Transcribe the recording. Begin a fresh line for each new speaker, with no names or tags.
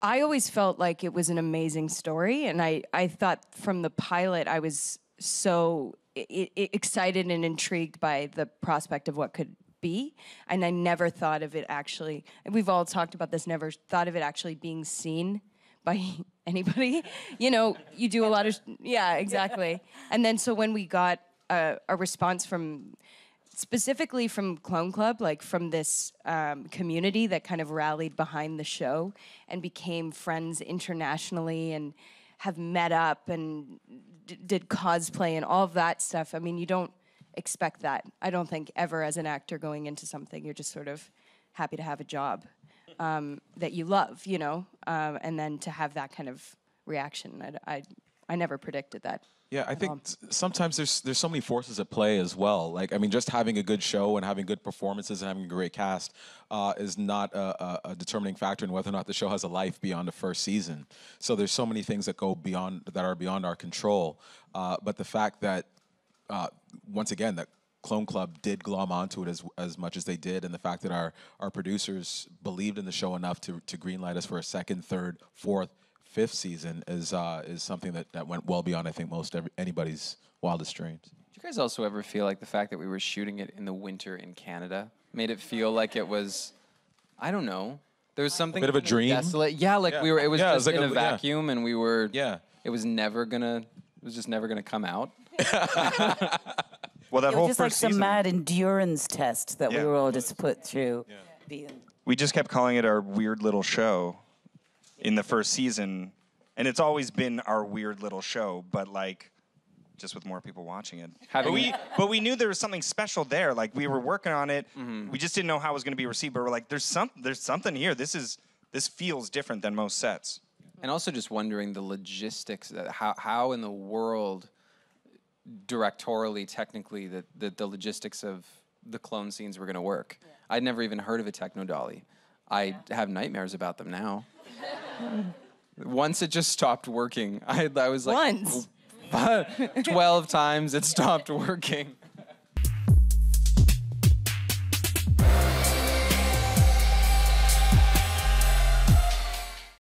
I always felt like it was an amazing story, and I thought from the pilot I was so excited and intrigued by the prospect of what could be, and I never thought of it actually. And we've all talked about this. Never thought of it actually being seen by anybody. You know, you do a lot of exactly. And then so when we got a response from specifically from Clone Club, like from this community that kind of rallied behind the show and became friends internationally and have met up and did cosplay and all of that stuff. I mean, you don't expect that. I don't think ever as an actor going into something, you're just sort of happy to have a job that you love, you know, and then to have that kind of reaction. I never predicted that.
Yeah, I think sometimes there's so many forces at play as well. Like, I mean, just having a good show and having good performances and having a great cast is not a determining factor in whether or not the show has a life beyond the first season. So there's so many things that are beyond our control. But the fact that once again that Clone Club did glom onto it as much as they did, and the fact that our producers believed in the show enough to greenlight us for a second, third, fourth, fifth season is something that went well beyond, I think, anybody's wildest dreams.
Do you guys also ever feel like the fact that we were shooting it in the winter in Canada made it feel like it was, I don't know, there was something
a bit of a dream?
desolate. Yeah, like we were. It was just
like
in a vacuum, and we were.
Yeah.
It was just never gonna come out.
Well, that
It
whole
was just like
first
some
season,
mad endurance test that we were all just put through.
we just kept calling it our weird little show in the first season, and it's always been our weird little show, but like just with more people watching it. But we knew there was something special there. Like, we were working on it. Mm-hmm. We just didn't know how it was going to be received, but we're like, there's something here. This feels different than most sets.
And also just wondering the logistics, how in the world, directorially, technically, the logistics of the clone scenes were going to work. Yeah. I'd never even heard of a techno dolly. I have nightmares about them now. Once it just stopped working. I was like...
Once?
12 times it stopped working.